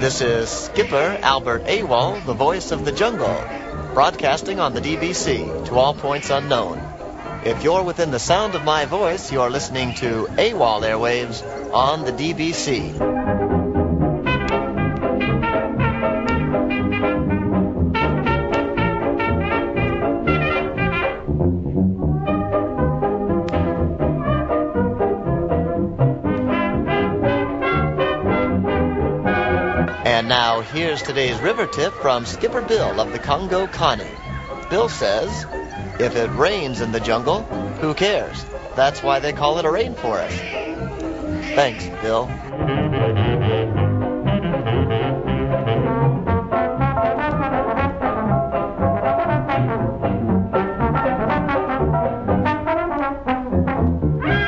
This is Skipper Albert AWOL, the voice of the jungle, broadcasting on the DBC to all points unknown. If you're within the sound of my voice, you're listening to AWOL airwaves on the DBC. And now, here's today's river tip from Skipper Bill of the Congo Connie. Bill says, if it rains in the jungle, who cares? That's why they call it a rainforest. Thanks, Bill.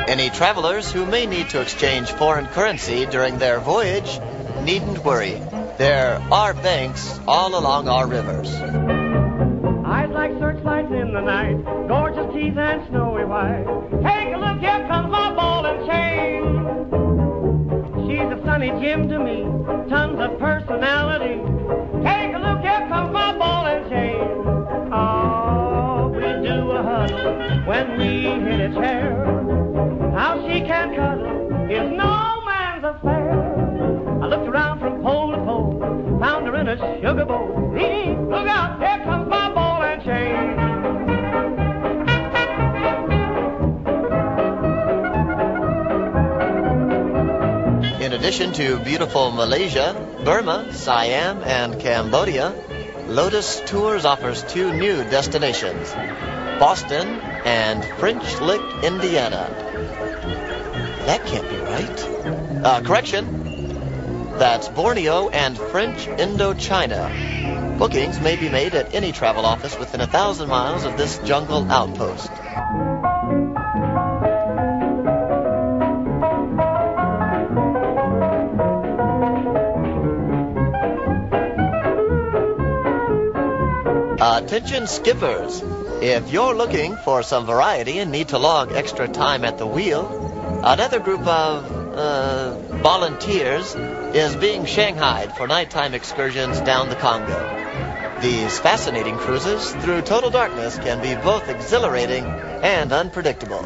Any travelers who may need to exchange foreign currency during their voyage needn't worry. There are banks all along our rivers. Eyes like searchlights in the night, gorgeous teeth and snowy white. Take a look, here comes my ball and chain. She's a sunny gem to me, tons of personality. Take a look, here comes my ball and chain. Oh, we do a huddle when we hit a chair. How she can cuddle is no man's affair. I looked around from pole to pole, found her in a sugar bowl. Look out, here comes my ball and chain. In addition to beautiful Malaysia, Burma, Siam, and Cambodia, Lotus Tours offers two new destinations, Boston and French Lick, Indiana. That can't be right. Correction. That's Borneo and French Indochina. Bookings may be made at any travel office within 1,000 miles of this jungle outpost. Attention skippers! If you're looking for some variety and need to log extra time at the wheel, another group of volunteers is being shanghaied for nighttime excursions down the Congo. These fascinating cruises through total darkness can be both exhilarating and unpredictable.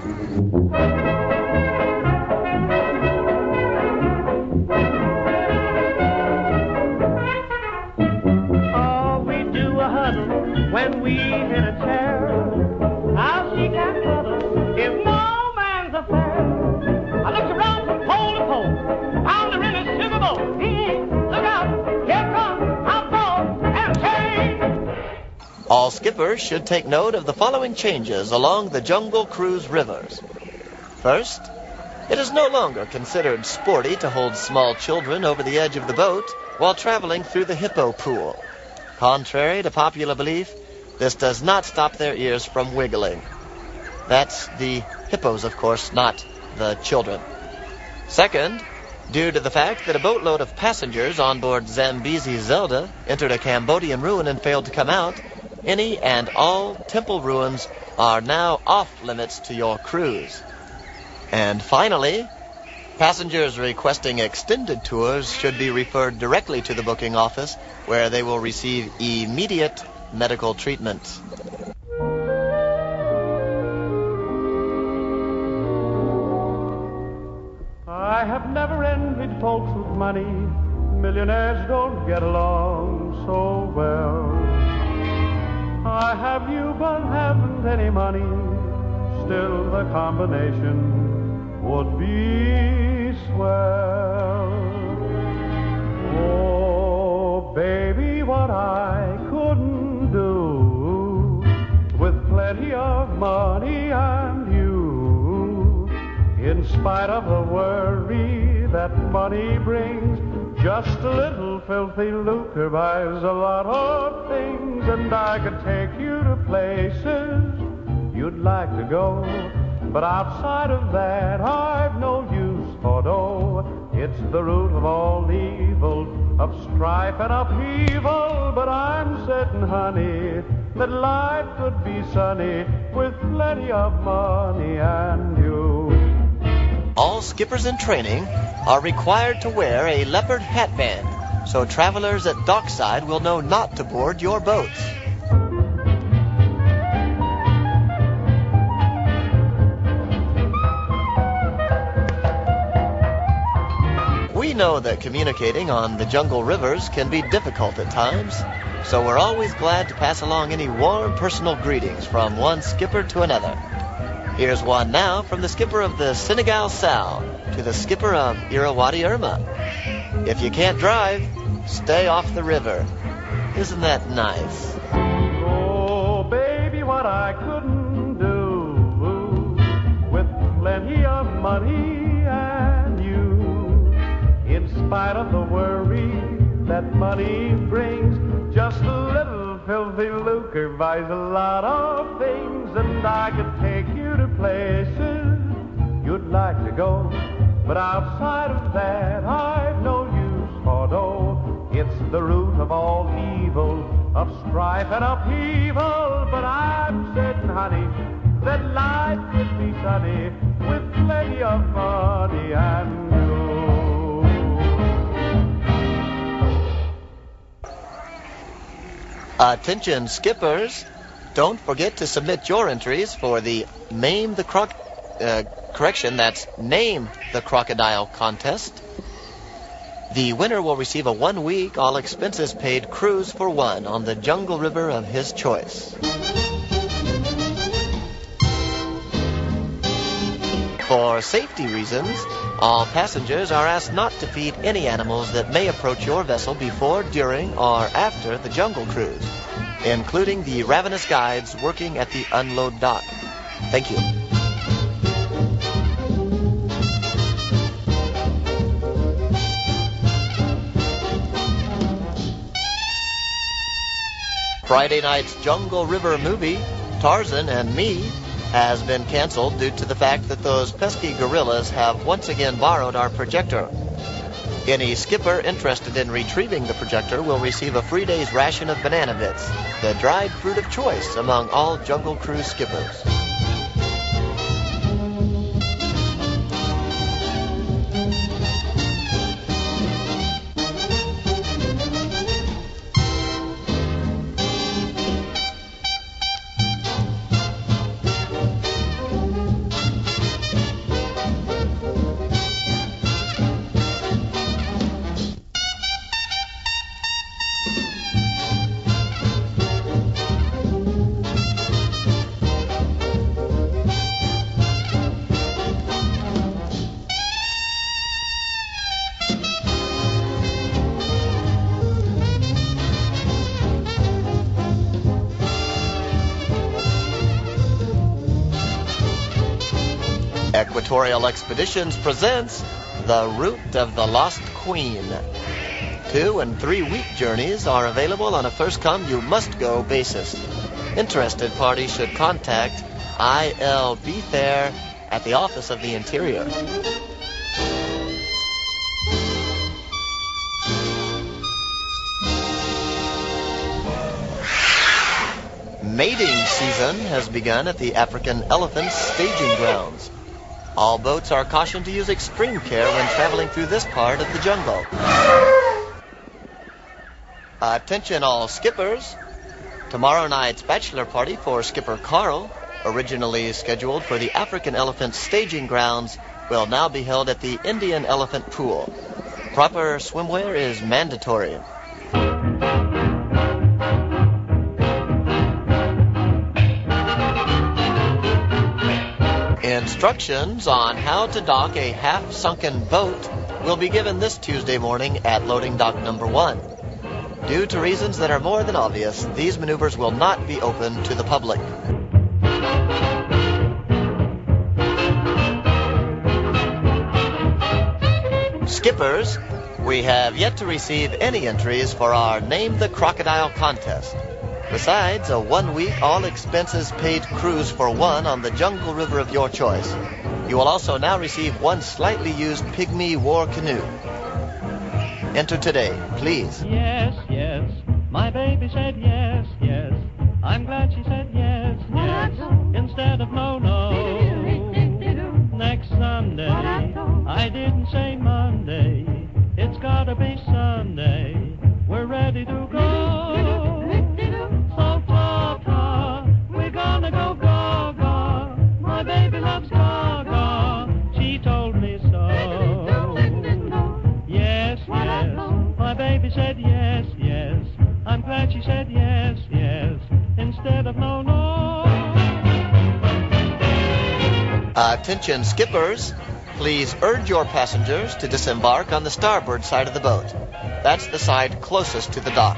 Oh, we do a huddle when we hit a chair. How she can cuddle is no man's affair. I looked around from pole to pole, found her in a sugar bowl. Look out, here comes our ball and chain. All skippers should take note of the following changes along the Jungle Cruise rivers. First, it is no longer considered sporty to hold small children over the edge of the boat while traveling through the hippo pool. Contrary to popular belief, this does not stop their ears from wiggling. That's the hippos, of course, not the children. Second, due to the fact that a boatload of passengers on board Zambezi Zelda entered a Cambodian ruin and failed to come out, any and all temple ruins are now off limits to your cruise. And finally, passengers requesting extended tours should be referred directly to the booking office, where they will receive immediate medical treatment. I have never envied folks with money. Millionaires don't get along so well. I have you but haven't any money. Still the combination would be swell. Oh, baby, what I couldn't do with plenty of money and you. In spite of the worry that money brings, just a little filthy lucre buys a lot of things. And I could take you to places you'd like to go, but outside of that I've no use for dough. It's the root of all evil, of strife and upheaval. But I'm certain, honey, that life could be sunny with plenty of money and you. All skippers in training are required to wear a leopard hatband so travelers at dockside will know not to board your boats. We know that communicating on the jungle rivers can be difficult at times, so we're always glad to pass along any warm personal greetings from one skipper to another. Here's one now from the skipper of the Senegal Sal to the skipper of Irrawaddy Irma. If you can't drive, stay off the river. Isn't that nice? Oh, baby, what I couldn't do with plenty of money and you, in spite of the worry that money brings, just a little filthy lucre buys a lot of things, and I could take you to places you'd like to go, but outside of that I've no use for dough. It's the root of all evil, of strife and upheaval, but I'm certain, honey, that life could be sunny with plenty of money and you. Attention skippers, don't forget to submit your entries for the Name the Crocodile contest. The winner will receive a 1-week, all-expenses-paid cruise for one on the jungle river of his choice. For safety reasons, all passengers are asked not to feed any animals that may approach your vessel before, during, or after the jungle cruise, including the ravenous guides working at the unload dock. Thank you. Friday night's Jungle River movie, Tarzan and Me, has been canceled due to the fact that those pesky gorillas have once again borrowed our projector. Any skipper interested in retrieving the projector will receive a free day's ration of banana bits, the dried fruit of choice among all jungle cruise skippers. Equatorial Expeditions presents The Route of the Lost Queen. 2- and 3-week journeys are available on a first-come, you-must-go basis. Interested parties should contact ILB Fair at the Office of the Interior. Mating season has begun at the African elephant staging grounds. All boats are cautioned to use extreme care when traveling through this part of the jungle. Attention all skippers. Tomorrow night's bachelor party for Skipper Carl, originally scheduled for the African elephant staging grounds, will now be held at the Indian elephant pool. Proper swimwear is mandatory. Instructions on how to dock a half-sunken boat will be given this Tuesday morning at loading dock number 1. Due to reasons that are more than obvious, these maneuvers will not be open to the public. Skippers, we have yet to receive any entries for our Name the Crocodile contest. Besides a 1-week, all-expenses-paid cruise for one on the jungle river of your choice, you will also now receive one slightly used pygmy war canoe. Enter today, please. Yes, yes, my baby said yes, yes. I'm glad she said yes, yes, instead of no, no. Next Sunday, I didn't say Monday, it's gotta be Sunday. Sunday, we're ready to go. So ta-ta, we're gonna go gaga. My baby loves gaga, she told me so. Yes, yes, my baby said yes, yes. I'm glad she said yes, yes, instead of no, no. Attention skippers, please urge your passengers to disembark on the starboard side of the boat. That's the side closest to the dock.